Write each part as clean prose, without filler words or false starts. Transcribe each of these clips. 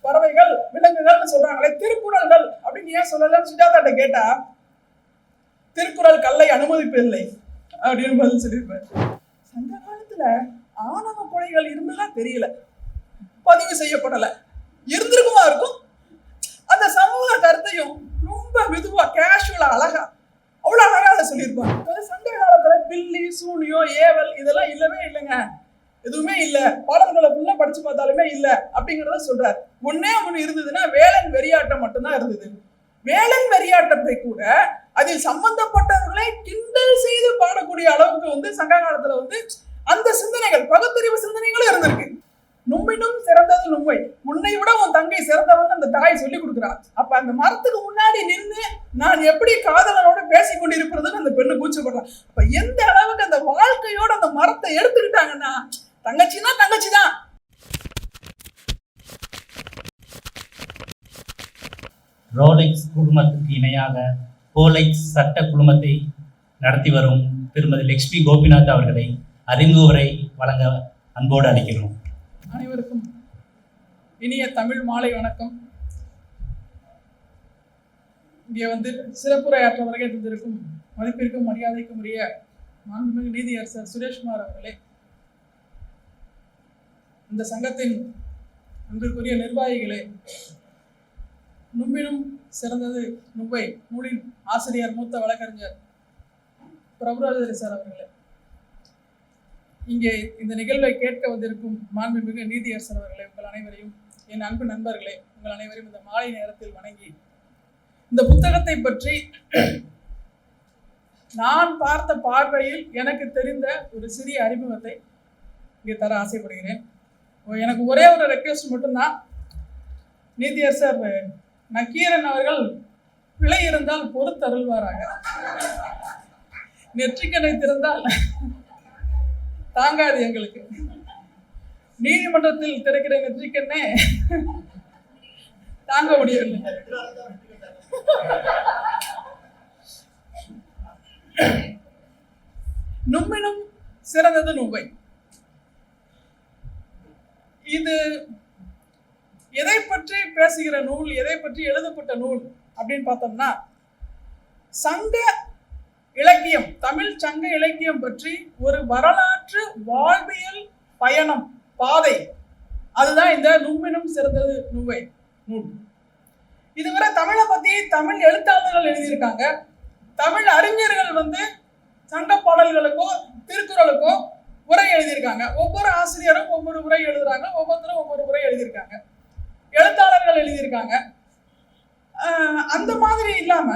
பறவைகள் விலங்குகள்னு சொல்றாங்களே, திருக்குறள்கள் அப்படின்னு ஏன் சொல்லலன்னு சுஜாதாட்ட கேட்டா, திருக்குறள் கல்லை அனுமதிப்பதில்லை அப்படின்னு பதில் சொல்லியிருப்பார். சங்க காலத்துல ஆணவ கொலைகள் இருந்துதான் தெரியல, பதிவு செய்யப்படல, இருந்திருக்குமா இருக்கும். அந்த சமூக கருத்தையும் ரொம்ப மெதுவா கேஷுவலா அழகா அவ்வளவு அழகா அதை சொல்லியிருப்பாங்க. சங்க காலத்துல பில்லி சூனியம் ஏவல் இதெல்லாம் இல்லவே இல்லைங்க, எதுவுமே இல்ல, பாடல்களை ஃபுல்லா படிச்சு பார்த்தாலுமே இல்ல அப்படிங்கிறத சொல்றாரு. ஒன்னே ஒண்ணு இருந்ததுன்னா வேலன் வெறியாட்டம் மட்டும்தான் இருந்தது. வேலன் வெறியாட்டத்தை கூட அதில் சம்பந்தப்பட்டவர்களை கிண்டல் செய்து பாடக்கூடிய அளவுக்கு சங்க காலத்துல அந்த சிந்தனைகள், பகுத்தறிவு சிந்தனைகளும் இருந்திருக்கு. நும்மினும் சிறந்தது நும்மை, உன்னை விட உன் தங்கை சிறந்தவன் அந்த தாய் சொல்லி கொடுக்குறார். அப்ப அந்த மரத்துக்கு முன்னாடி நின்று நான் எப்படி காதலனோட பேசி கொண்டிருப்பதுன்னு அந்த பெண்ணு கூச்சப்படுறான். அப்ப எந்த அளவுக்கு அந்த வாழ்க்கையோட அந்த மரத்தை எடுத்துக்கிட்டாங்கன்னா, தங்கச்சின்னா தங்கச்சிதான். ரோலெக்ஸ் குழுமத்துக்கு இணையாக போலெக்ஸ் சட்ட குழுமத்தை நடத்தி வரும் திருமதி லட்சுமி கோபிநாத் அவர்களை அறிமுக உரை வழங்க அன்போடு அழைக்கிறோம். அனைவருக்கும் இனிய தமிழ் மாலை வணக்கம். இங்கே சிறப்புரையாற்ற வருகை தந்திருக்கும் மதிப்பிற்கும் மரியாதைக்கும் உரிய மாண்புமிகு நீதியரசர் சுரேஷ்குமார் அவர்களே, இந்த சங்கத்தின் அன்பிற்குரிய நிர்வாகிகளே, நும்மினும் சிறந்தது நும்பை நூலின் ஆசிரியர் மூத்த வழக்கறிஞர் பிரபுராஜரி சார் அவர்களே, இங்கே இந்த நிகழ்வை கேட்க வந்திருக்கும் மாண்புமிகு நீதியரசர் அவர்களே, உங்கள் அனைவரையும், என் அன்பு நண்பர்களே, உங்கள் அனைவரையும் இந்த மாலை நேரத்தில் வணங்கி இந்த புத்தகத்தை பற்றி நான் பார்த்த பார்வையில் எனக்கு தெரிந்த ஒரு சிறிய அறிமுகத்தை இங்கே தர ஆசைப்படுகிறேன். எனக்கு ஒரே ஒரு ரெக்வெஸ்ட் மட்டும்தான். நீதியரசர் நக்கீரன் அவர்கள் பிழை இருந்தால் பொறுத்தருள்வாராக, நெற்றிக்கண்ணை திறந்தால் தாங்காது எங்களுக்கு. நீதிமன்றத்தில் திறக்கிற நெற்றிக்கண்ணே தாங்க முடியவில்லை. நும்மினும் சிறந்தது நும்பை. இது எதை பற்றி பேசுகிற நூல், எதை பற்றி எழுதப்பட்ட நூல் அப்படின்னு பார்த்தோம்னா, சங்க இலக்கியம், தமிழ் சங்க இலக்கியம் பற்றி ஒரு வரலாற்று வாழ்வியல் பயணம், பாதை. அதுதான் இந்த நும்மினும் சிறந்தது நும்பை நூல். இதுவரை தமிழை பத்தி தமிழ் எழுத்தாளர்கள் எழுதியிருக்காங்க, தமிழ் அறிஞர்கள் சங்க பாடல்களுக்கோ திருக்குறளுக்கோ உரை எழுதியிருக்காங்க. ஒவ்வொரு ஆசிரியரும் ஒவ்வொரு உரை எழுதுறாங்க, ஒவ்வொருத்தரும் ஒவ்வொரு உரை எழுதியிருக்காங்க, எழுத்தாளர்கள் எழுதியிருக்காங்க. அந்த மாதிரி இல்லாம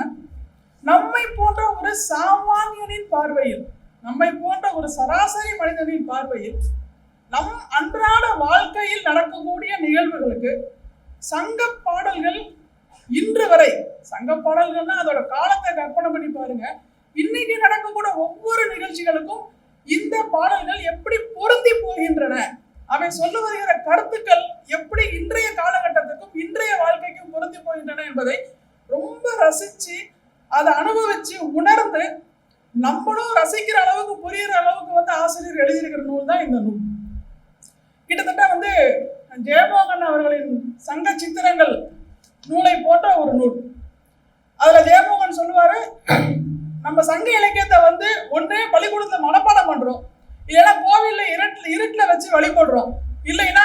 நம்மை போன்ற ஒரு சாமானியனின் பார்வையில், நம்மை போன்ற ஒரு சராசரி மனிதனின் பார்வையில், நம் அன்றாட வாழ்க்கையில் நடக்கக்கூடிய நிகழ்வுகளுக்கு சங்க பாடல்கள் இன்று வரை, சங்க பாடல்கள்னா அதோட காலத்தை கற்பனை பண்ணி பாருங்க, இன்னைக்கு நடக்கக்கூடிய ஒவ்வொரு நிகழ்ச்சிகளுக்கும் இந்த பாடல்கள் எப்படி பொருந்தி போகின்றன, அவை சொல்ல வருகிற கருத்துக்கள் எப்படி இன்றைய காலகட்டத்துக்கும் இன்றைய வாழ்க்கைக்கும் பொருந்தி போகின்றன என்பதை ரொம்ப ரசிச்சு, அதை அனுபவிச்சு உணர்ந்து நம்மளும் ரசிக்கிற அளவுக்கு புரியுற அளவுக்கு ஆசிரியர் எழுதியிருக்கிற நூல் தான் இந்த நூல். கிட்டத்தட்ட ஜெயமோகன் அவர்களின் சங்க சித்திரங்கள் நூலை போன்ற ஒரு நூல். அதுல ஜெயமோகன் சொல்லுவாரு, நம்ம சங்க இலக்கியத்தை ஒண்ணு பள்ளிக்கூடத்துல மனப்பாடம் பண்றோம், இல்லைன்னா கோவில்ல இருட்டுல வச்சு வழிபடுறோம், இல்லைன்னா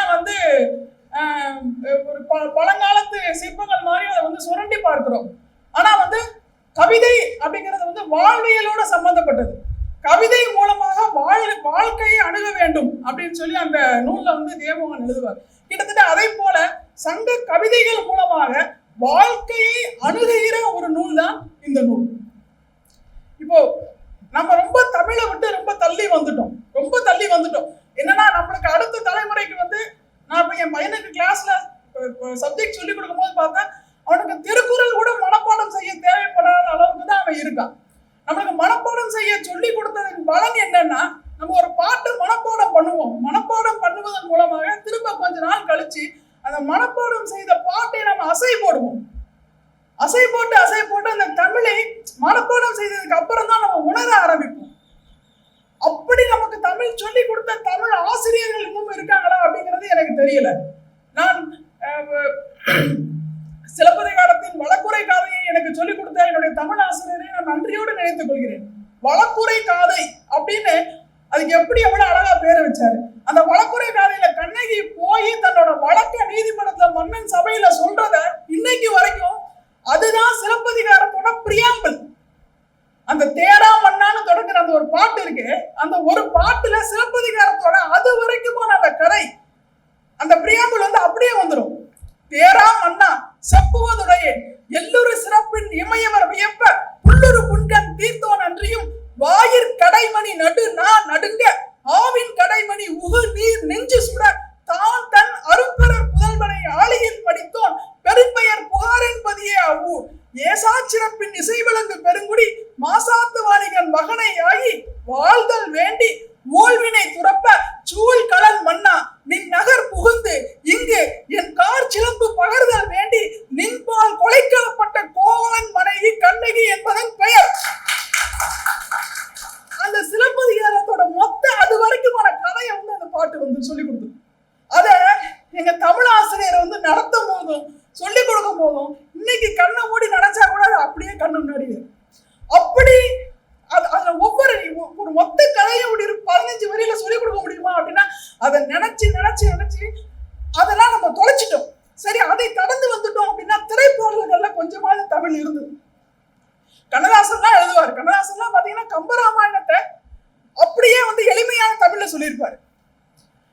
ஒரு பழங்காலத்து சிற்பங்கள் மாதிரி அதை சுரண்டி பார்க்கிறோம். ஆனா கவிதை அப்படிங்கிறது வாழ்வியலோட சம்பந்தப்பட்டது. கவிதை மூலமாக வாழ்க்கையை அணுக வேண்டும் அப்படின்னு சொல்லி அந்த நூல்ல ஜெயமோகன் எழுதுவார். கிட்டத்தட்ட அதை போல சங்க கவிதைகள் மூலமாக வாழ்க்கையை அணுகுகிற ஒரு நூல் தான் இந்த நூல். இப்போ நம்ம ரொம்ப தமிழை விட்டு ரொம்ப தள்ளி வந்துட்டோம். என்னன்னா, நம்மளுக்கு அடுத்த தலைமுறைக்கு நான் இப்ப என் பையனுக்கு கிளாஸ்ல சப்ஜெக்ட் சொல்லி கொடுக்கும் போது பார்த்தா, அவனுக்கு திருக்குறள் கூட மனப்பாடம் செய்ய தேவைப்படாத அளவுக்கு தான் அவன் இருக்கான். நம்மளுக்கு மனப்பாடம் செய்ய சொல்லி கொடுத்ததன் பலன் என்னன்னா, நம்ம ஒரு பாட்டு மனப்பாடம் பண்ணுவோம். மனப்பாடம் பண்ணுவதன் மூலமாக திரும்ப கொஞ்ச நாள் கழிச்சு அந்த மனப்பாடம் செய்த பாட்டை நம்ம அசை போடுவோம். அசை போட்டு அந்த தமிழை மனப்பாடம் செய்ததுக்கு அப்புறம் தான் நம்ம உணர ஆரம்பிப்போம். அப்படி நமக்கு தமிழ் சொல்லி கொடுத்த தமிழ் ஆசிரியர்கள் இன்னும் இருக்காங்களா அப்படிங்கிறது எனக்கு தெரியல. நான் சிலப்பதிகாரத்தின் வழக்குரை காதையை எனக்கு சொல்லிக் கொடுத்த என்னுடைய தமிழ் ஆசிரியரை நான் நன்றியோடு நினைத்துக் கொள்கிறேன். வழக்குரை காதை அப்படின்னு அதுக்கு எப்படி எவ்வளவு அழகா பேரை வச்சாரு. அந்த வழக்குரை காதையில கண்ணகி போய் தன்னோட வழக்க நீதிமன்றத்துல மன்னன் சபையில சொல்றத இன்னைக்கு வரைக்கும் அதுதான் சிலப்பதிகாரத்தோட பிரியாம்பிள். அந்த தேரா மன்னான்னு தொடங்குற அந்த ஒரு பாட்டு இருக்கு, அந்த ஒரு பாட்டுல சிலப்பதிகாரத்தோட அது வரைக்குமான அந்த கதை, அந்த பிரியாம்பிள் வந்து அப்படியே வந்துடும். தேரா மன்னா செப்புவதுடைய எல்லொரு சிறப்பின் இமையவர் வியப்ப புல்லுரு புன்கண் தீர்த்தோன் அன்றியும் வாயிற் கடைமணி நடு நான் நடுங்க ஆவின் கடைமணி உகு நீர் நெஞ்சு சுட தான் தன் அரும்பெறர் புதல்வனை ஆளியில் படித்தோன் பெரும்பெயர் புகாரின் பதியே அவ்வூர் ஏசா சிறப்பின் இசை விளங்கு பெருங்குடி மாசாத்து வாணிகன் மகனை ஆகி வாழ்தல் வேண்டி ஊழ்வினை துறப்ப சூழ் கடல் மன்னா நின் நகர் புகுந்து இங்கு என் கார் சிலம்பு பகர்தல் வேண்டி நின்பால் கொலைக்கப்பட்ட கோவலன் மனைவி கண்ணகி என்பதன் பெயர். அந்த சிலப்பதிகாரத்தோட மொத்த அது வரைக்குமான கதையை வந்து அந்த பாட்டு வந்து சொல்லி கொடுத்தது. அத எங்க தமிழ் ஆசிரியர் வந்து நடத்தும் போதும் சொல்லிக் கொடுக்கும் போதும் இன்னைக்கு கண்ணை மூடி நினைச்சா கூட அது அப்படியே கண்ணு முன்னாடி அப்படி அதுல ஒவ்வொரு ஒரு மொத்த கதையை ஒரு 15 வரியில சொல்லிக் கொடுக்க முடியுமா அப்படின்னா அதை நினைச்சு நினைச்சு நினைச்சு அதெல்லாம் நம்ம தொலைச்சிட்டோம். சரி, அதை கடந்து வந்துட்டோம் அப்படின்னா திரைப்பாடல்கள்ல கொஞ்சமாவது தமிழ் இருந்தது. கண்ணதாசன்லாம் எழுதுவார். கண்ணதாசன்லாம் பாத்தீங்கன்னா கம்பராமாயணத்தை அப்படியே வந்து எளிமையான தமிழ்ல சொல்லியிருப்பாரு.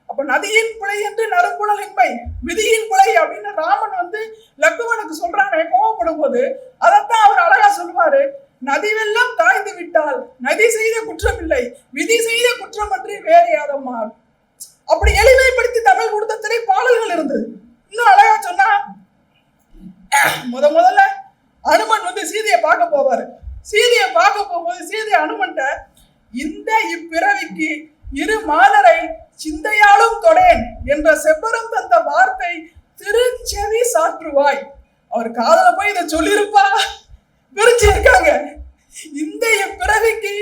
அப்ப நதியின் பிழை என்று நறுங்குழலின்மை விதியின் பிழை அப்படின்னு ராமன் வந்து லக்குவனுக்கு சொல்றானே கோவப்படும் போது அதைத்தான் அவர் அழகா சொல்லுவாரு. நதி வெள்ளம் காய்ந்து விட்டால் நதி செய்த குற்றம் இல்லை, விதி செய்த குற்றம் அன்றி வேறு யாதம்மா. அப்படி எளிமைப்படுத்தி தமிழ் கொடுத்த திரைப்பாடல்கள் இருந்தது. இன்னும் அழகா சொன்னா முதல்ல அனுமன் வந்து சீதையை பார்க்க போவாரு. சீதையை பார்க்க போகும்போது சீதை அனுமன்ட்ட இந்த இப்பிறவிக்கு இரு மாதரை சிந்தையாலும் தொடேன் என்ற செவ்வரம் தந்த வார்த்தை திருச்செவி சாற்றுவாய். அவர் காதல போய் இதை சொல்லியிருப்பா பிரிச்சு இருக்காங்க. இந்த பிறவிக்கு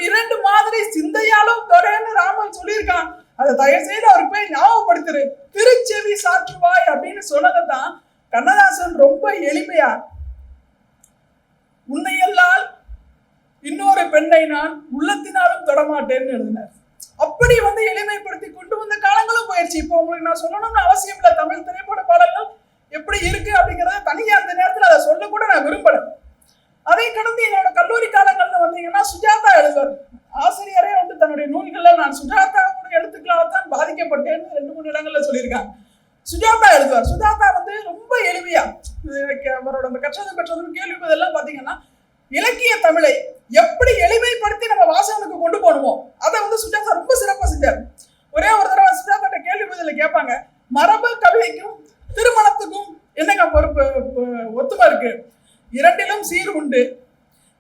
இரண்டு மாதிரி சிந்தையாலும் தொடேன்னு ராமன் சொல்லியிருக்கான். அதை தயவு செய்து அவருக்கு போய் ஞாபகப்படுத்துரு, திருச்செவி சாற்றுவாய் அப்படின்னு சொன்னதான் கண்ணதாசன் ரொம்ப எளிமையா உன்னையெல்லாம் இன்னொரு பெண்ணை நான் உள்ளத்தினாலும் தொடமாட்டேன்னு எழுதினார். அப்படி வந்து எளிமைப்படுத்தி கொண்டு வந்த காலங்களும் போயிடுச்சு. இப்போ உங்களுக்கு நான் சொல்லணும்னு அவசியம் இல்லை. தமிழ் திரைப்பட பாடல்கள் எப்படி இருக்கு அப்படிங்கிறத தனியா அந்த நேரத்தில் அதை சொல்ல கூட நான் விரும்பல. அதை கடந்து என்னோட கல்லூரி காலங்கள்ல வந்தீங்கன்னா சுஜாதா எழுதுவார். ஆசிரியரே வந்து தன்னுடைய நூல்கள்ல நான் சுஜாதாவோட எழுத்துக்களால் தான் பாதிக்கப்பட்டேன்னு 2-3 இடங்கள்ல சொல்லியிருக்காங்க. சுஜாதா எழுதுவார். சுஜாதா வந்து ரொம்ப எளிமையா அவரோட அந்த கற்றதும் கேள்வி இதெல்லாம் பாத்தீங்கன்னா இலக்கிய தமிழை எப்படி எளிமைப்படுத்தி நம்ம வாசகனுக்கு கொண்டு போகணுமோ அதை வந்து சுஜாதா ரொம்ப சிறப்பா செஞ்சார். ஒரே ஒரு தடவை சுஜாதா கேள்வி பதில கேட்பாங்க, மரபு கவிதைக்கும் திருமணத்துக்கும் என்னங்க பொறுப்பு ஒத்துமை இருக்கு? இரண்டிலும் சீர் உண்டு,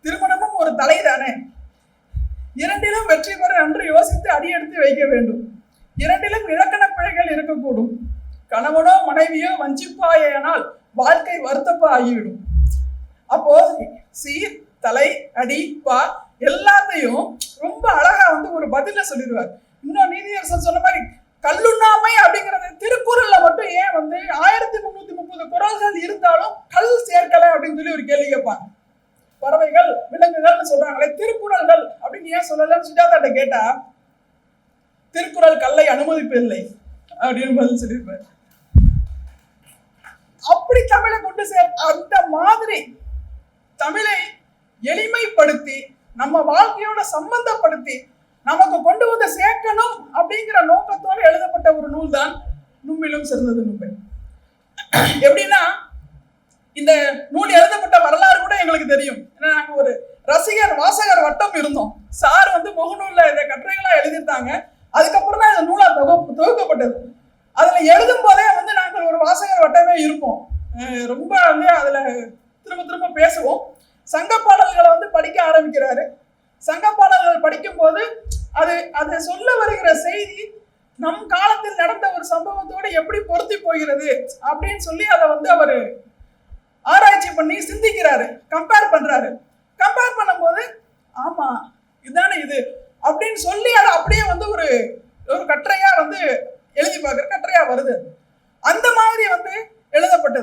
திருமணமும் ஒரு தலை தானே. இரண்டிலும் வெற்றி பெற நன்று யோசித்து அடியெடுத்து வைக்க வேண்டும். இரண்டிலும் இலக்கண பிழைகள் இருக்கக்கூடும். கணவனோ மனைவியோ வஞ்சிப்பாயானால் வாழ்க்கை வருத்தப்பா ஆகிவிடும். அப்போ சீர், தலை, அடி, பா எல்லாத்தையும் ரொம்ப அழகா வந்து ஒரு பதில சொல்லிடுவார். இன்னும் நீதியரசர் சொன்ன மாதிரி கல்லுண்ணாமை அப்படிங்கிறது திருக்குறள்ல மட்டும் ஏன் வந்து 1330 குறள்கள் இருந்தாலும் கல் சேர்க்கலை அப்படின்னு சொல்லி ஒரு கேள்வி கேட்பாங்க. பறவைகள் விலங்குகள்னு சொல்றாங்களே, திருக்குறள்கள் அப்படின்னு ஏன் சொல்லலன்னு சுஜாதாட்ட கேட்டா திருக்குறள் கல்லை அனுமதிப்பதில்லை அப்படின்னு பதில் சொல்லியிருப்பாரு. அப்படி தமிழை கொண்டு அந்த மாதிரி தமிழை எளிமைப்படுத்தி நம்ம வாழ்க்கையோட சம்பந்தப்படுத்தி நமக்கு கொண்டு வந்து சேர்க்கணும் அப்படிங்கிற நோக்கத்தோடு எழுதப்பட்ட ஒரு நூல் தான் நும்மிலும் சிறந்தது நும்பை. எப்படின்னா இந்த நூல் எழுதப்பட்ட வரலாறு கூட எங்களுக்கு தெரியும். ஏன்னா நாங்க ஒரு வாசகர் வட்டம் இருந்தோம். சார் வந்து முகநூல்ல இந்த கட்டுரைகளா எழுதியிருந்தாங்க. அதுக்கப்புறம் தான் இந்த நூலா தொகுக்கப்பட்டது. அதுல எழுதும் போதே வந்து நாங்கள் ஒரு வாசகர் வட்டமே இருப்போம். ரொம்ப வந்து அதுல திரும்ப பேசுவோம். சங்க பாடல்களை வந்து படிக்க ஆரம்பிக்கிறாரு. சங்க பாடல்கள் படிக்கும் போது அது சொல்ல வருகிற செய்தி நம் காலத்தில் நடந்த ஒரு சம்பவத்தோடு எப்படி பொருத்தி போகிறது அப்படின்னு சொல்லி அதை வந்து அவர் ஆராய்ச்சி பண்ணி சிந்திக்கிறாரு, கம்பேர் பண்றாரு. கம்பேர் பண்ணும்போது ஆமா இதுதானே இது அப்படின்னு சொல்லி அதை அப்படியே வந்து ஒரு கட்டுரையா வந்து எழுதி பார்க்குற கட்டுரையா வருது. அந்த மாதிரி வந்து எழுதப்பட்டது.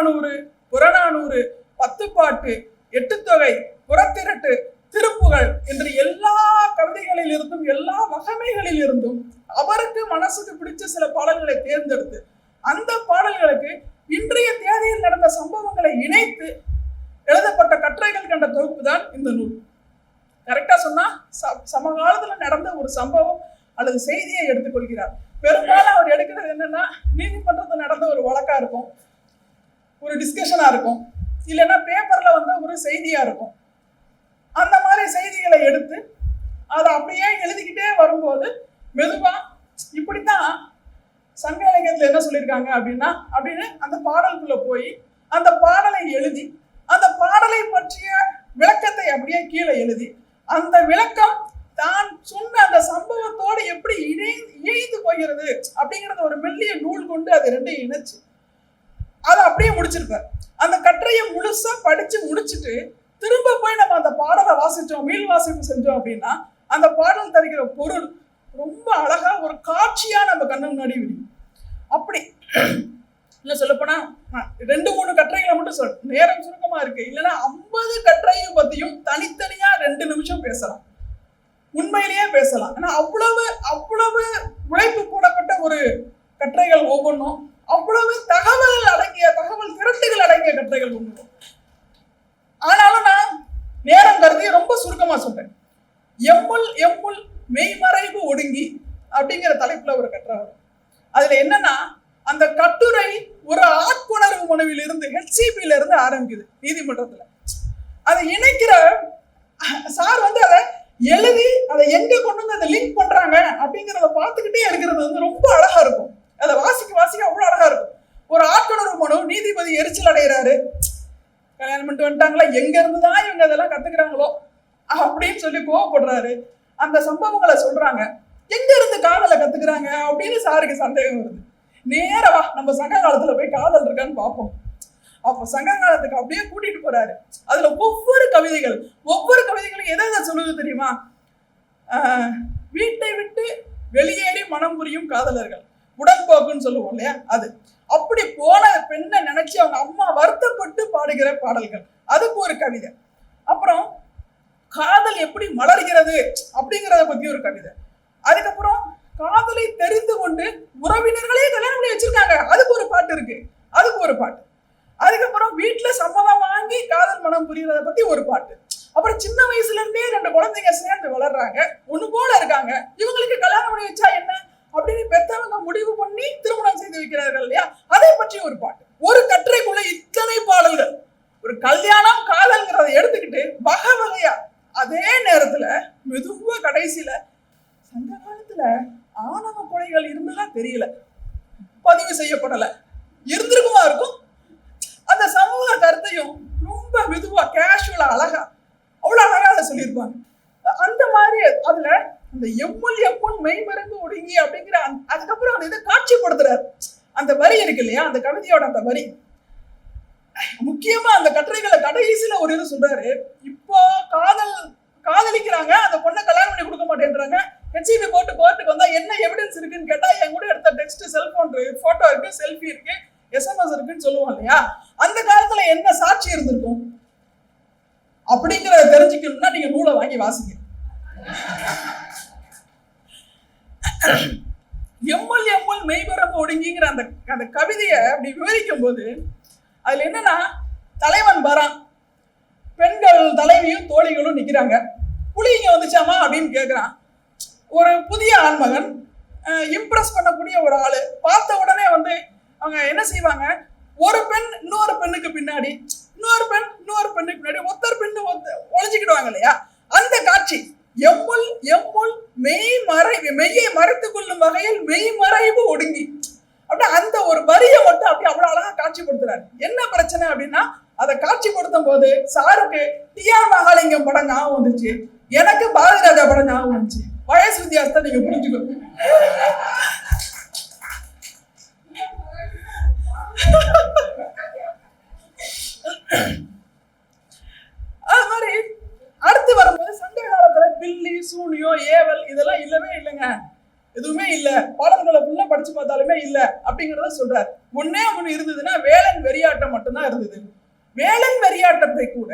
அகநானூறு, புறநானூறு, பத்துப்பாட்டு, எட்டுத்தொகை, புறத்திரட்டு, திருப்புகழ் என்று எல்லா கவிதைகளில் இருந்தும் எல்லா வகைமைகளில் இருந்தும் அவருக்கு மனசுக்கு பிடிச்ச சில பாடல்களை தேர்ந்தெடுத்து அந்த பாடல்களுக்கு இன்றைய தேதியில் நடந்த சம்பவங்களை இணைத்து எழுதப்பட்ட கட்டுரைகள் கண்ட தொகுப்பு தான் இந்த நூல். கரெக்டா சொன்னா சமகாலத்துல நடந்த ஒரு சம்பவம் அல்லது செய்தியை எடுத்துக்கொள்கிறார். பெரும்பாலும் அவர் எடுக்கிறது என்னன்னா, நீதிமன்றத்தில் நடந்த ஒரு வழக்கா இருக்கும், ஒரு டிஸ்கஷனா இருக்கும், இல்லைன்னா பேப்பர்ல வந்த ஒரு செய்தியா இருக்கும். அந்த மாதிரி செய்திகளை எடுத்து அதை அப்படியே எழுதிக்கிட்டே வரும்போது மெதுவா இப்படித்தான் சங்க இலக்கியத்துல என்ன சொல்லியிருக்காங்க அப்படின்னு அந்த பாடலுக்குள்ள போய் அந்த பாடலை எழுதி அந்த பாடலை பற்றிய விளக்கத்தை அப்படியே கீழே எழுதி அந்த விளக்கம் தான் சொன்ன அந்த சம்பவத்தோடு எப்படி இணைந்து போகிறது அப்படிங்கறத ஒரு மெல்லிய நூல் கொண்டு அது ரெண்டையும் இணைச்சு அதை அப்படியே முடிச்சிருப்பார். அந்த கட்டுரையை முழுசா படிச்சு முடிச்சுட்டு திரும்ப போய் நம்ம அந்த பாடலை வாசிச்சோம், மீள் வாசிப்பு செஞ்சோம் அப்படின்னா அந்த பாடல் தருகிற பொருள் ரொம்ப அழகா ஒரு காட்சியா நம்ம கண்ணு முன்னாடி விடும். அப்படி இல்ல சொல்லப்போனா 2-3 கட்டுரைகளை மட்டும் சொல், நேரம் சுருக்கமா இருக்கு, இல்லைன்னா 50 கட்டுரையும் பத்தியும் தனித்தனியா 2 நிமிஷம் பேசலாம், உண்மையிலேயே பேசலாம். ஏன்னா அவ்வளவு உழைப்பு போடப்பட்ட ஒரு கட்டுரைகள் ஒவ்வொன்றும், அவ்வளவு தகவல் திரட்டுகள் அடங்கிய கட்டுரைகள் ஒவ்வொன்றும். ஆனாலும் நான் நேரம் கருதி ரொம்ப சுருக்கமா சொல்றேன். எம்முள் மெய்மறைவு ஒடுங்கி அப்படிங்கிற தலைப்புல ஒரு கட்டுரை வரும். அதுல என்னன்னா, அந்த கட்டுரை ஒரு ஆட்கொணர்வு மனுவில் இருந்து HCPல இருந்து ஆரம்பிக்குது நீதிமன்றத்துல. அதை இணைக்கிற சார் அதை எழுதி அதை எங்க கொண்டு வந்து அதை லிங்க் பண்றாங்க அப்படிங்கிறத பார்த்துக்கிட்டே இருக்கிறது ரொம்ப அழகா இருக்கும். அதை வாசிக்க அவ்வளவு அழகா இருக்கும். ஒரு ஆட்கொணர்வு மனு, நீதிபதி எரிச்சல் அடைகிறாரு, கல்யாணம் பண்ணிட்டு வந்துட்டாங்களா, எங்க இருந்துதான் இவங்க அதெல்லாம் கத்துக்கிறாங்களோ அப்படின்னு சொல்லி கோவப்படுறாரு. அந்த சம்பவங்களை சொல்றாங்க, எங்க இருந்து காதலை கத்துக்கிறாங்க அப்படின்னு சாருக்கு சந்தேகம் வருது. நேரவா நம்ம சங்க காலத்துல போய் காதல் இருக்கான்னு பார்ப்போம். அப்ப சங்க காலத்துக்கு அப்படியே கூட்டிட்டு போறாரு. அதுல ஒவ்வொரு கவிதைகளும் எதை சொல்லுது தெரியுமா? வீட்டை விட்டு வெளியேறி மனம் புரியும் காதலர்கள், உடன்போக்குன்னு சொல்லுவோம் இல்லையா, அது அப்படி போன பெண்ணை நினைச்சு அவங்க அம்மா வருத்தப்பட்டு பாடுகிற பாடல்கள், அதுக்கு ஒரு கவிதை. அப்புறம் காதல் எப்படி மலர்கிறது அப்படிங்கிறத பத்தி ஒரு கவிதை. அதுக்கப்புறம் காதலை தெரிந்து கொண்டு உறவினர்களே கல்யாணம் பண்ணி வச்சிருக்காங்க, அதுக்கு ஒரு பாட்டு இருக்கு, அதுக்கு ஒரு பாட்டு. அதுக்கப்புறம் வீட்டுல சம்மதம் வாங்கி காதல் மனம் புரியறத பத்தி ஒரு பாட்டு. அப்புறம் சின்ன வயசுல இருந்தே 2 குழந்தைங்க சேர்ந்து வளர்றாங்க, ஒண்ணு போல இருக்காங்க, இவங்களுக்கு கல்யாணம் பண்ணி வச்சா என்ன அப்படின்னு பெத்தவங்க முடிவு பண்ணி திருமணம் செய்து வைக்கிறார்கள் இல்லையா, அதை பற்றி ஒரு பாட்டு. ஒரு கட்டுரைக்குள்ள இத்தனை பாடல்கள். ஒரு கல்யாணம் காதல்ங்கிறத எடுத்துக்கிட்டு வகை வகையா, அதே நேரத்துல மெதுவா கடைசியில சங்க காலத்துல ஆணவ கொலைகள் இருந்தெல்லாம் தெரியல, பதிவு செய்யப்படல, இருந்திருக்குமா இருக்கும். அந்த சமூக கருத்தையும் ரொம்ப மெதுவா கேஷுவலா அழகா அவ்வளவு அழகா அதை சொல்லியிருப்பாங்க. அந்த மாதிரி அதுல அந்த எம்முள் மெய்மறந்து ஒடுங்கி அப்படிங்கிற அதுக்கப்புறம் அந்த இதை காட்சிப்படுத்துறாரு. அந்த வரி இருக்கு இல்லையா, அந்த கவிதையோட அந்த வரி முக்கியமா அந்த கட்டுரைகளை கடைசியில ஒரு இது சொல்றாரு. இப்போ காதலிக்கிறாங்க, அந்த பொண்ணை கல்யாணம் பண்ணி கொடுக்க மாட்டேன்றாங்க, HCP கோர்ட்டுக்கு வந்தா என்ன எவிடன்ஸ் இருக்குன்னு கேட்டா என் கூட எடுத்த டெக்ஸ்ட், செல்போன் போட்டோ இருக்கு, செல்ஃபி இருக்கு, SMS இருக்குன்னு சொல்லுவோம் இல்லையா. அந்த காலத்துல என்ன சாட்சி இருந்திருக்கும் அப்படிங்கிறத தெரிஞ்சுக்கணும்னா நீங்க நூலை வாங்கி வாசிங்க. எம்முள் மெய்மறந்து ஒடுங்கிங்கிற அந்த கவிதையை அப்படி விவரிக்கும் போது அதுல என்னன்னா, தலைவன் வரான், பெண்கள் தலைவியும் தோழிகளும் நிக்கிறாங்க, புலி இங்க வந்துச்சாமா அப்படின்னு கேட்கிறான். ஒரு புதிய ஆண்மகன், இம்ப்ரெஸ் பண்ணக்கூடிய ஒரு ஆளு, பார்த்த உடனே அவங்க என்ன செய்வாங்க, ஒரு பெண் இன்னொரு பெண்ணுக்கு பின்னாடி, இன்னொரு பெண்ணுக்கு பின்னாடி ஒருத்தர் பெண்ணு ஒளிஞ்சுக்கிடுவாங்க இல்லையா. அந்த காட்சி எம்முள் மெய்யை மறைத்துக் கொள்ளும் வகையில் மெய்மறைவு ஒடுங்கி அப்படி அந்த ஒரு வரியை மட்டும் அப்படி அவ்வளவு அழகா காட்சிப்படுத்துறாரு. என்ன பிரச்சனை அப்படின்னா, அதை காட்சிப்படுத்தும் போது சாருக்கு TR மகாலிங்கம் படம் ஞாபகம் வந்துச்சு, எனக்கு பாரதிராஜா படம் ஞாபகம் வந்துச்சு. வயசு வித்தியாசத்தை நீங்க புரிஞ்சுக்கணும். அது மாதிரி அடுத்து வரும்போது சங்க காலத்துல பில்லி சூனியம் ஏவல் இதெல்லாம் இல்லவே இல்லைங்க, எதுவுமே இல்ல, பாடல்களை ஃபுல்லா படிச்சு பார்த்தாலுமே இல்ல அப்படிங்கிறத சொல்றாரு. ஒண்ணே ஒண்ணு இருந்ததுன்னா வேலன் வெறியாட்டம் மட்டும்தான் இருந்தது. வேலன் வெறியாட்டத்தை கூட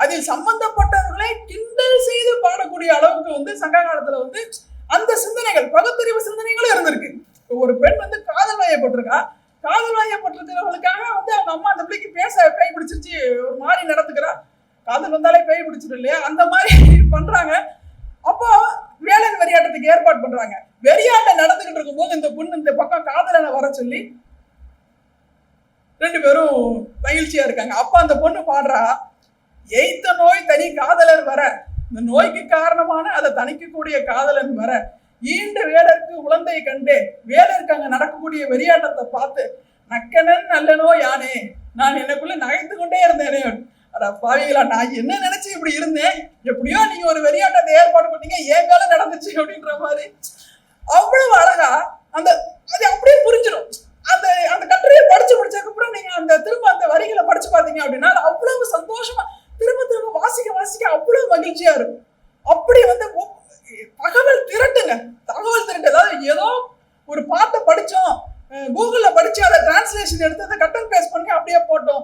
அதில் சம்பந்தப்பட்டவர்களை கிண்டல் செய்து பாடக்கூடிய அளவுக்கு வந்து சங்க காலத்துல வந்து அந்த சிந்தனைகள், பகுத்தறிவு சிந்தனைகளும் இருந்திருக்கு. ஒரு பெண் வந்து காதல் வயப்பட்டிருக்கா, காதல் வயப்பட்டிருக்கிறவங்களுக்காக வந்து அவங்க அம்மா அந்த பிள்ளைக்கு பேச பேய் பிடிச்சிருச்சு, ஒரு மாதிரி நடந்துக்கிறா. காதல் வந்தாலே பேய் பிடிச்சிடும் இல்லையா, அந்த மாதிரி பண்றாங்க. அப்போ வேலன் வெறியாட்டத்துக்கு ஏற்பாடு பண்றாங்க. வெறியாட்டம் நடந்துகிட்டு இருக்கும் போது இந்த பொண்ணு இந்த பக்கம் காதலனை வர சொல்லி ரெண்டு பேரும் மகிழ்ச்சியா இருக்காங்க. அப்ப அந்த பொண்ணு பாடுறா, எய்த்த நோய் தனி காதலர் வர, இந்த நோய்க்கு காரணமான அதை தணிக்கக்கூடிய காதலன் வர, ஈண்டு வேலருக்கு உழந்தை கண்டே, வேலருக்கு அங்க நடக்கக்கூடிய வெறியாட்டத்தை பார்த்து நக்கனன் நல்லனோ யானே, நான் எனக்குள்ள நகைத்து கொண்டே இருந்தேனே. அட பாவிகளா, நான் என்ன நினைச்சு இப்படி இருந்தேன், எப்படியோ நீங்க ஒரு வெறியாட்டத்தை ஏற்பாடு பண்ணீங்க, ஏன் வேலை நடந்துச்சு அப்படின்ற மாதிரி அவ்வளவு அழகா அந்த அது அப்படியே புரிஞ்சிடும். அந்த அந்த கட்டுரையை படிச்சு முடிச்சதுக்கு அப்புறம் நீங்க அந்த திரும்ப அந்த வரிகளை படிச்சு பாத்தீங்க அப்படின்னா அவ்வளவு சந்தோஷமா திரும்ப திரும்ப வாசிக்க வாசிக்க அவ்வளவு மகிழ்ச்சியா இருக்கும். அப்படி வந்து தகவல் திரட்டுங்க, தகவல் திரட்டு. அதாவது ஏதோ ஒரு பாட்டை படிச்சோம், கூகுள்ல படிச்சு அதை டிரான்ஸ்லேஷன் எடுத்து அதை கட் அண்ட் பேஸ்ட் பண்ணி அப்படியே போட்டோம்,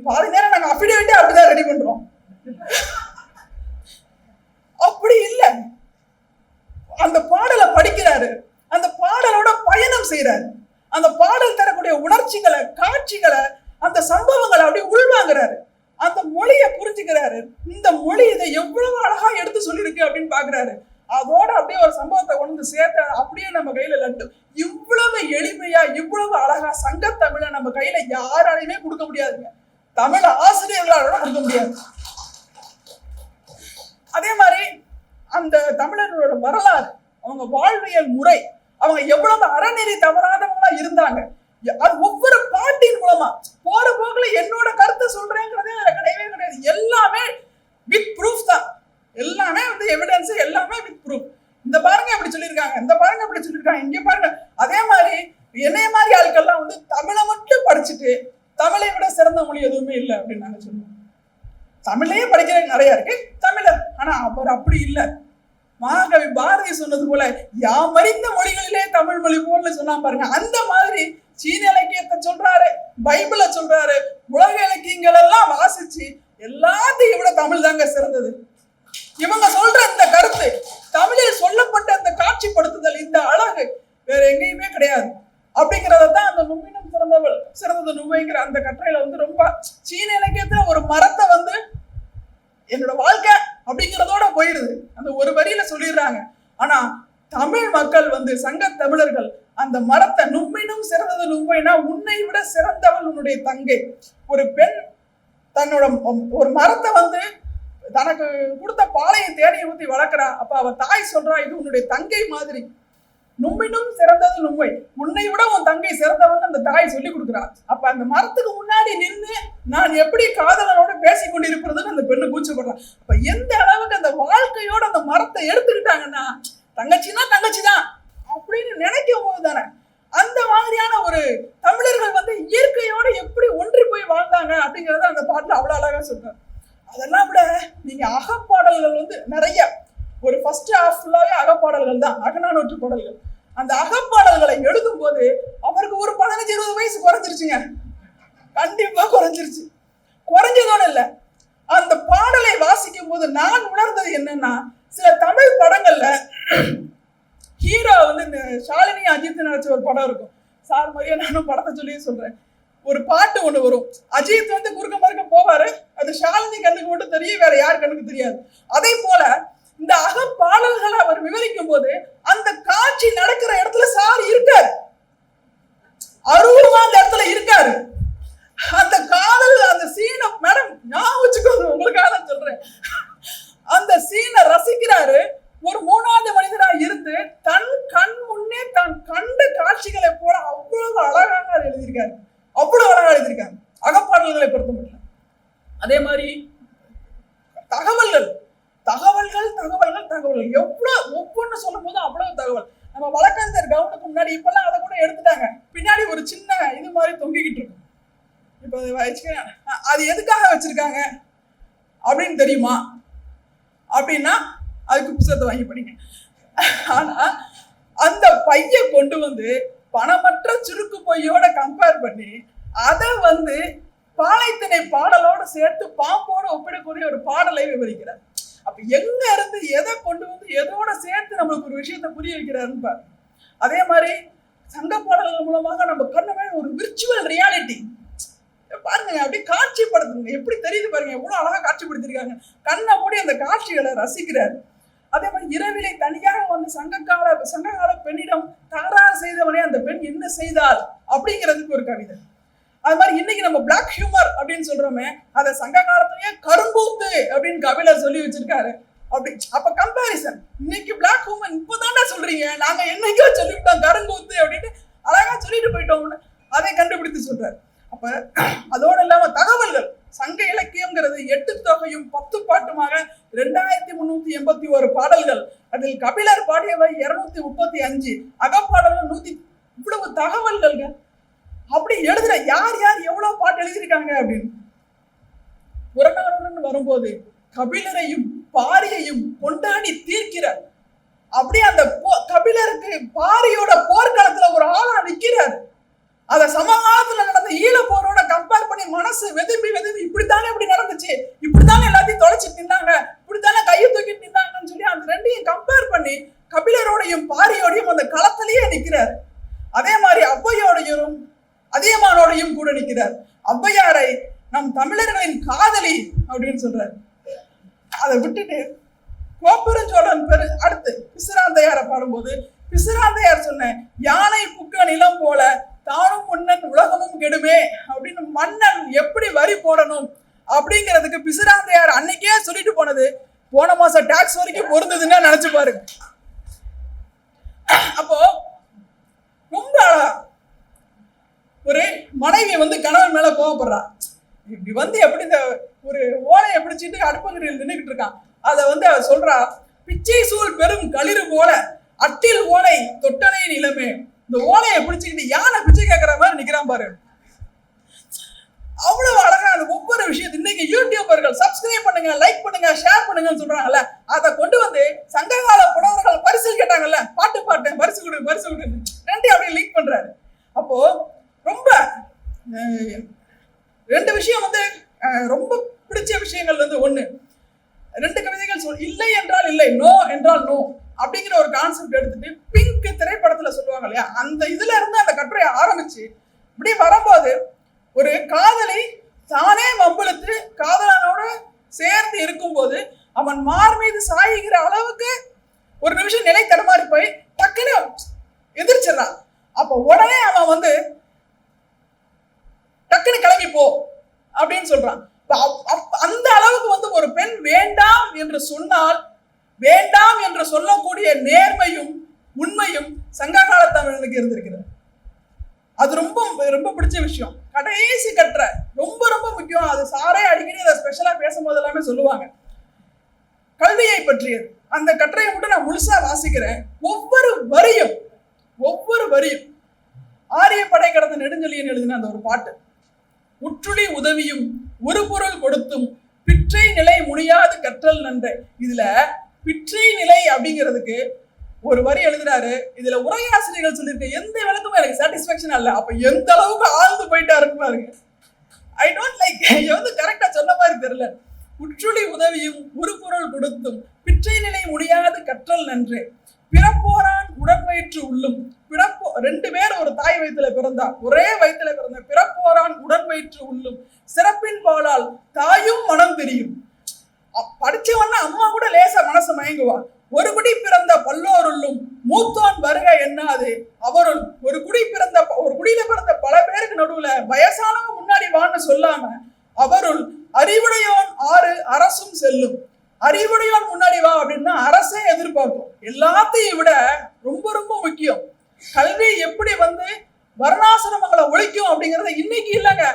பாதி நேரம் நாங்க அஃபிடேவிட்டே அப்படிதான் ரெடி பண்றோம். அப்படி இல்லை. அந்த பாடலை படிக்கிறாரு, அந்த பாடலோட பயணம் செய்யறாரு, அந்த பாடல் தரக்கூடிய உணர்ச்சிகளை, காட்சிகளை, அந்த சம்பவங்களை அப்படியே உள்வாங்குறாரு, அந்த மொழியை புரிஞ்சுக்கிறாரு. இந்த மொழி இதை எவ்வளவு அழகா எடுத்து சொல்லியிருக்கு அப்படின்னு பாக்குறாரு. அதோட அப்படியே ஒரு சம்பவத்தை கொண்டு சேர்த்து அப்படியே நம்ம கையில லட்டு. இவ்வளவு எளிமையா, இவ்வளவு அழகா சங்க தமிழை நம்ம கையில யாராலையுமே கொடுக்க முடியாதுங்க. தமிழ் ஆசிரியர்களால கொடுக்க முடியாது. அதே மாதிரி அந்த தமிழர்களோட வரலாறு, அவங்க வாழ்வியல் முறை, அவங்க எவ்வளவு அறநெறி தவறாதவங்களா இருந்தாங்க, அது ஒவ்வொரு பாட்டின் மூலமா போற போக்குல என்னோட கருத்தை சொல்றேங்கிறதே கிடையவே கிடையாது. எல்லாமே வித் ப்ரூஃப் தான், எல்லாமே வந்து எவிடன்ஸ், எல்லாமே வித் ப்ரூஃப். இந்த பாருங்க எப்படி சொல்லியிருக்காங்க, இந்த பாருங்க எப்படி சொல்லியிருக்காங்க, இங்க பாருங்க. அதே மாதிரி என்னைய மாதிரி ஆட்கள்லாம் வந்து தமிழை மட்டும் படிச்சுட்டு தமிழை விட சிறந்த மொழி எதுவுமே இல்லை அப்படின்னு நாங்க சொல்லுவோம். தமிழையே படிக்கிறது நிறைய இருக்கு தமிழர், ஆனா அவர் அப்படி இல்லை. மகாகவி பாரதி சொன்னது போல யாமறிந்த மொழிகளிலே தமிழ் மொழி போல சொன்னா பாருங்க. அந்த மாதிரி சீன இலக்கியத்தை சொல்றாரு, பைபிளை சொல்றாரு, உலக இலக்கியங்கள் எல்லாம் வாசிச்சு எல்லாத்தையும் விட தமிழ் தாங்க சிறந்தது. இவங்க சொல்ற இந்த கருத்து, தமிழில் சொல்லப்பட்ட அந்த காட்சிப்படுத்துதல், இந்த அழகு வேற எங்கேயுமே கிடையாது அப்படிங்கிறதான் அந்த நுண்ணினம் சிறந்தது நுண்மைங்கிற அந்த கட்டுரையில வந்து ரொம்ப சீன இலக்கியத்துல ஒரு மரத்தை வந்து என்னோட வாழ்க்கை அப்படிங்கிறதோட போயிடுது, அந்த ஒரு வரியில சொல்லிடுறாங்க. ஆனா தமிழ் மக்கள் வந்து சங்க தமிழர்கள் அந்த மரத்தை நுண்மையினும் சிறந்தது நுண்மைனா, உன்னை விட சிறந்தவள் உன்னுடைய தங்கை. ஒரு பெண் தன்னோட ஒரு மரத்தை வந்து தனக்கு கொடுத்த பாலையை தேடி ஊற்றி வளர்க்குறா. அப்ப அவ தாய் சொல்றா, இது உன்னுடைய தங்கை மாதிரி, நுண்மையினும் சிறந்தது நுண்மை, உன்னை விட உன் தங்கை சிறந்தவன் அந்த தாய் சொல்லி கொடுக்குறா. அப்ப அந்த மரத்துக்கு முன்னாடி நின்று நான் எப்படி காதலனோட பேசி கொண்டிருப்பதுன்னு அந்த பெண்ணு கூச்சப்படுறான். அப்ப எந்த அளவுக்கு அந்த வாழ்க்கையோட அந்த மரத்தை எடுத்துக்கிட்டாங்கன்னா, தங்கச்சின்னா தங்கச்சி தான் அப்படின்னு நினைக்கும் போது தானே அந்த மாதிரியான ஒரு தமிழர்கள் வந்து இயற்கையோட எப்படி ஒன்றி போய் வாழ்ந்தாங்க அப்படிங்கறத அந்த பாட்டுல அவ்வளவு அழகா சொல்றாரு. அதெல்லாம் விட நீங்க அகப்பாடல்கள் வந்து நிறைய, ஒரு ஃபர்ஸ்ட் ஹாஃப் ஃபுல்லாவே அகப்பாடல்கள் தான், அகநானூற்று பாடல்கள். அந்த அகப்பாடல்களை எழுதும் போது அவருக்கு ஒரு 15-20 வயசு குறைஞ்சிருச்சுங்க, கண்டிப்பா குறைஞ்சிருச்சு. குறைஞ்சதோட இல்ல, அந்த பாடலை வாசிக்கும் போது நான் உணர்ந்தது என்னன்னா, சில தமிழ் படங்கள்ல ஹீரோ வந்து இந்த ஷாலினி அஜித் நடிச்ச ஒரு படம் இருக்கும், சார் மாதிரியே நானும் படத்தை சொல்லியே சொல்றேன். ஒரு பாட்டு ஒண்ணு வரும், அஜித் வந்து குறுக்க மறுக்க போவாரு, அது ஷாலினி கண்ணுக்கு மட்டும் தெரியும், வேற யார் கண்ணுக்கு தெரியாது. அதே போல இந்த அகப்பாடல்களை அவர் விவரிக்கும் போது அந்த காட்சி நடக்கிற இடத்துல சார் இருக்காரு, அருவமா அந்த இடத்துல இருக்காரு. அந்த காதல், அந்த சீனை மேடம் ஞாபகம் வச்சுக்கோங்க, உங்களுக்காக தான் சொல்றேன். அந்த சீனை ரசிக்கிறாரு, ஒரு 3வது மனிதரா இருந்து தன் கண் முன்னே தான் கண்ட காட்சிகளை போல அவ்வளவு அழகாக எழுதியிருக்காரு, அவ்வளவு அழகா எழுதியிருக்காங்க அகப்பாடல்களை பொறுத்த மட்டும். அதே மாதிரி தகவல்கள் தகவல்கள் தகவல்கள் தகவல்கள் எவ்வளவு ஒவ்வொன்னு சொல்லும் போது அவ்வளவு தகவல். நம்ம வழக்கறிஞர் கவனுக்கு முன்னாடி இப்பெல்லாம் அதை கூட எடுத்துட்டாங்க, பின்னாடி ஒரு சின்ன இது மாதிரி தொங்கிக்கிட்டு இருக்கும். இப்போ அது எதுக்காக வச்சிருக்காங்க அப்படின்னு தெரியுமா அப்படின்னா அதுக்கு புத்தகத்தை வாங்கி படிங்க. ஆனா அந்த பைய கொண்டு வந்து பணமற்ற சுருக்கு பொய்யோட கம்பேர் பண்ணி அதை வந்து பாலைத்திணை பாடலோட சேர்த்து பாம்போட ஒப்பிடக்கூடிய ஒரு பாடலை விவரிக்கிறார். அப்ப எங்க இருந்து எதை கொண்டு வந்து எதோட சேர்த்து நம்மளுக்கு ஒரு விஷயத்த புரிய வைக்கிறாருன்னு பாரு. அதே மாதிரி சங்க பாடல்கள் மூலமாக நம்ம கண்ணமே ஒரு விர்ச்சுவல் ரியாலிட்டி பாருங்க, அப்படியே காட்சிப்படுத்துங்க. எப்படி தெரியுது பாருங்க, எவ்வளவு அழகா காட்சிப்படுத்திருக்காங்க. கண்ணை மூடி அந்த காட்சிகளை ரசிக்கிறார். அதே மாதிரி இரவிலே தனியாக வந்து சங்ககால பெண்ணிடம் தகராறு செய்தவனே அந்த பெண் என்ன செய்தாள் அப்படிங்கிறதுக்கு ஒரு கவிதை. அது மாதிரி இன்னைக்கு நம்ம பிளாக் ஹியூமர் அப்படின்னு சொல்றோமே, அதை சங்க காலத்திலேயே கருங்கூத்து அப்படின்னு கபிலர் சொல்லி வச்சிருக்காரு. அப்படி அப்ப கம்பாரிசன், இன்னைக்கு பிளாக் ஹியூமர் இப்பதான்டா சொல்றீங்க, நாங்க என்னைக்கோ சொல்லிவிட்டோம் கருங்கூத்து அப்படின்னு அழகா சொல்லிட்டு போயிட்டோம், அதை கண்டுபிடித்து சொல்றாரு. அப்ப அதோட இல்லாம தகவல்கள், சங்க இலக்கியம்ங்கிறது 8 தொகையும் 10 பாட்டுமாக 2381 பாடல்கள். அதில் கபிலர் பாடியவை 235, அகப்பாடல்கள் 100. இவ்வளவு தகவல்கள் அப்படி எழுதுற யார் யார் எவ்வளவு பாட்டு எழுதியிருக்காங்க அப்படின்னு. புறநானூறுன்னு வரும்போது கபிலரையும் பாரியையும் கொண்டாடி தீர்க்கிறார். அப்படியே அந்த கபிலருக்கு பாரியோட போர்க்களத்துல ஒரு ஆளா நிக்கிறார். அத சமகாலத்துல நடந்த ஈழ போரோட கம்பேர் பண்ணி மனசு வெதும்பி இப்படித்தானே இப்படி நடந்துச்சு, இப்படித்தானே எல்லாத்தையும் தொலைச்சிட்டு நின்னாங்க, இப்படித்தானே கையை தூக்கிட்டு நின்னாங்கன்னு சொல்லி அந்த ரெண்டையும் கம்பேர் பண்ணி கபிலரோடையும் பாரியோடையும் அந்த களத்திலேயே நிக்கிறார். அதே மாதிரி ஔவையோடையும் அதியமானோடையும் கூட நிற்கிறார். ஔவையாரை நம் தமிழர்களின் காதலி அப்படின்னு சொல்றாரு. அதை விட்டுட்டு கோப்பெருஞ்சோழன் அடுத்து பிசிராந்தையாரை பாடும்போது பிசிராந்தையார் சொன்ன யானை புக்க நிலம் போல தானும் முன்னன் உலகமும் கெடுமே அப்படின்னு மன்னன் எப்படி வரி போடணும் அப்படிங்கிறதுக்கு பிசிராந்தையார் அன்னைக்கே சொல்லிட்டு போனது போன மாசம் டாக்ஸ் வரைக்கும் பொருந்ததுன்னு நினைச்சு பாருங்க. அப்போ ரொம்ப அழகா ஒரு மனைவி வந்து கணவன் மேல கோவப்படுறா. இப்படி வந்து எப்படி இந்த ஒரு ஓலையை பிடிச்சிட்டு அடுப்பங்கரையில் நின்றுகிட்டு இருக்கான். அதை வந்து அவ சொல்றா, பிச்சை சூழ் பெரும் களிறு போல அட்டில் ஓலை தொட்டனை நிலமே. இந்த ஓலையை பிடிச்சிக்கிட்டு யானை பிச்சை கேட்கிற மாதிரி நிக்கிறான் பாரு. அவ்வளவு அழகா அந்த ஒவ்வொரு விஷயத்தையும் இன்னைக்கு யூடியூபர்கள் சப்ஸ்கிரைப் பண்ணுங்க, லைக் பண்ணுங்க, ஷேர் பண்ணுங்கன்னு சொல்றாங்கல்ல, அதை கொண்டு வந்து சங்ககால புலவர்கள் பரிசு கேட்டாங்கல்ல, பாட்டு பரிசு கொடு ரெண்டையும் அப்படியே லீக் பண்றாரு. அப்போ ரொம்ப 2 விஷயம் வந்து ரொம்ப பிடிச்ச விஷயங்கள் வந்து 1, 2 கவிதைகள் இல்லை என்றால் இல்லை, நோ என்றால் நோ அப்படிங்கிற ஒரு கான்செப்ட் எடுத்துட்டு பிங்க் திரைப்படத்துல சொல்லுவாங்க இல்லையா, அந்த இதுல இருந்து அந்த கட்டுரையை ஆரம்பிச்சு இப்படி வரும்போது ஒரு காதலி தானே வம்புழுத்து காதலனோட சேர்ந்து இருக்கும்போது அவன் மார் மீது சாய்கிற அளவுக்கு ஒரு நிமிஷம் நிலை தடமாறி போய் டக்குன்னு எதிர்ச்சிடறான். அப்ப உடனே அவன் வந்து டக்குன்னு கிளம்பி போ அப்படின்னு சொல்றான். அந்த அளவுக்கு வந்து ஒரு பெண் வேண்டாம் என்று சொன்னால் வேண்டாம் என்று சொல்லக்கூடிய நேர்மையும் உண்மையும் சங்ககால தமிழனுக்கு இருந்திருக்கிறது. அது ரொம்ப ரொம்ப பிடிச்ச விஷயம். கடைசி கட்டுரை ரொம்ப ரொம்ப முக்கியம். அது சாரே அடிக்கடி அதை ஸ்பெஷலா பேசும்போது எல்லாமே சொல்லுவாங்க. கல்வியை பற்றியது. அந்த கட்டுரையை மட்டும் நான் முழுசா வாசிக்கிறேன். ஒவ்வொரு வரியும் ஆரிய படை கடந்த நெடுஞ்செழியன் எழுதின அந்த ஒரு பாட்டு. உற்றுளி உதவியும் ஒரு பொருள் கொடுத்தும் பிற்றை நிலை முடியாது கற்றல் நன்றே. இதுல பிற்றை நிலை அப்படிங்கிறதுக்கு ஒரு வரி எழுதுறாரு. இதுல உரையாசிரியர்கள் சொல்லியிருக்க எந்த விளக்கமும் எனக்கு சாட்டிஸ்பாக்சன் இல்ல. அப்ப எந்த அளவுக்கு ஆழ்ந்து போயிட்டாருன்னு பாருங்க. ஐ டோன்ட் லைக் வந்து கரெக்டா சொன்ன மாதிரி தெரியல. உற்றுளி உதவியும் ஒரு பொருள் கொடுத்தும் பிற்றை நிலை முடியாது கற்றல் நன்றே. பிறப்போரான் உடன் வயிற்று உள்ளும். 2 பேர் ஒரு தாய் வயிற்றுல பிறந்தா, ஒரே வயிற்றுல பிறந்த பிறப்போரான் உடன் வயிற்று உள்ளும் சிறப்பின் பாலால் தாயும் மனம் தெரியும். படிச்சவன்னா அம்மா கூட லேசா மனசு மயங்குவா. ஒரு குடி பிறந்த பல்லோருள்ளும் மூத்தோன் வருக என்னாது அவருள். ஒரு குடியில பிறந்த பல பேருக்கு நடுவுல வயசானவங்க முன்னாடி வான்னு சொல்லாம அவருள் அறிவுடையோன் 6 அரசும் செல்லும். அறிவுடையோன் முன்னாடி வா அப்படின்னா அரசே எதிர்பார்க்கும். எல்லாத்தையும் விட ரொம்ப ரொம்ப முக்கியம் கல்வி எப்படி வந்து வர்ணாசிரமங்களை ஒழிக்கும் அப்படிங்கறத இன்னைக்கு இல்லைங்க,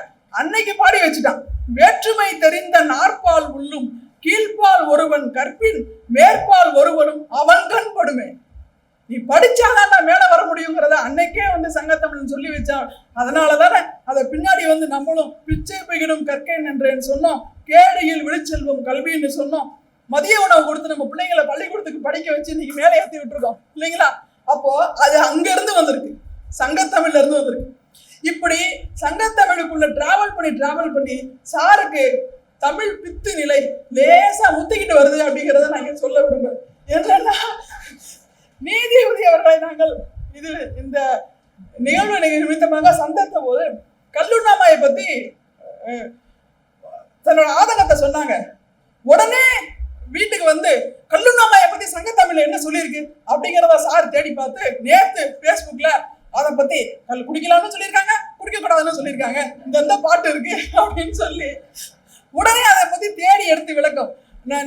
அன்னைக்கு பாடி வச்சுட்டான். வேற்றுமை தெரிந்த நாற்பால் உள்ளும் கீழ்பால் ஒருவன் கற்பின் மேற்பால் ஒருவனும் அவன் கண் படுமே. நீ படிச்சாதான் மேல வர முடியுங்கிறத அன்னைக்கே வந்து சங்கத்தமிழன் சொல்லி வச்சான். அதனாலதானே அதை பின்னாடி வந்து நம்மளும் பிச்சை பகிடும் கற்கேன் என்றேன்னு சொன்னோம், கேடையில் விழுச்செல்வம் கல்வின்னு சொன்னோம், மதிய உணவு கொடுத்து நம்ம பிள்ளைங்களை பள்ளிக்கூடத்துக்கு படிக்க வச்சு இன்னைக்கு மேலே ஏற்றி விட்டுருக்கோம் இல்லைங்களா. அப்போ அது அங்க இருந்து வந்திருக்கு. சங்கத்தமிழ்ல இருந்து வந்திருக்கு. இப்படி சங்கத்தமிழுக்குள்ள டிராவல் பண்ணி சாருக்கு தமிழ் பித்து நிலை லேசா முத்திக்கிட்டு வருது அப்படிங்கிறத நான் சொல்ல விரும்புறேன். என்னன்னா, நீதிபதி அவர்களை நாங்கள் இந்த நிகழ்வு நிமித்தமாக சந்தித்த போது கல்லுண்ணாமாயை பத்தி தன்னோட ஆதங்கத்தை சொன்னாங்க. உடனே வீட்டுக்கு வந்து கல்லுண்ணாமாயை பத்தி சங்கத்தமிழ்ல என்ன சொல்லியிருக்கு அப்படிங்கிறத சார் தேடி பார்த்து நேத்து பேஸ்புக்ல அதை பத்தி குடிக்கலாம்னு சொல்லியிருக்காங்க, குடிக்க கூடாதுன்னு சொல்லியிருக்காங்க, இந்த பாட்டு இருக்கு அப்படின்னு சொல்லி உடனே அதை பத்தி தேடி எடுத்து விளக்கம்.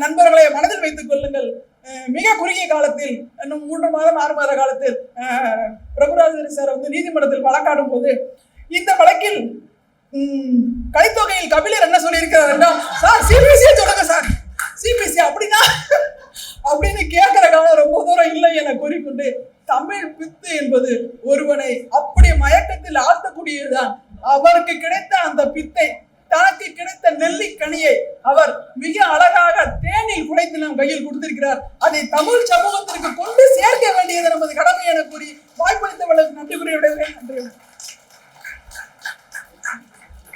நண்பர்களை மனதில் வைத்துக் கொள்ளுங்கள். மிக குறுகிய காலத்தில், இன்னும் 3 மாதம் 6 மாத காலத்தில் பிரபுராஜரி சார் வந்து நீதிமன்றத்தில் வழக்காடும் போது இந்த வழக்கில் கலித்தொகையில் கபிலர் என்ன சொல்லியிருக்கிறார் என்றால், சார் சிபிசிஐ சொல்லுங்க சார், சிபிசி அப்படின்னா அப்படின்னு கேட்கிற காலம் ரொம்ப தூரம் இல்லை என கூறிக்கொண்டு, தமிழ் பித்து என்பது ஒருவனை அப்படி மயக்கத்தில் ஆழ்த்தக்கூடியதுதான். அவருக்கு கிடைத்த அந்த பித்தை, தனக்கு கிடைத்த நெல்லிக்கனியை அவர் மிக அழகாக தேனில் குடைத்து நம் கையில் கொடுத்திருக்கிறார். அதை தமிழ் சமூகத்திற்கு கொண்டு சேர்க்க வேண்டியது நமது கடமை என கூறி வாய்ப்பளித்தவர்களுக்கு நன்றி கூறியுடைய நன்றி.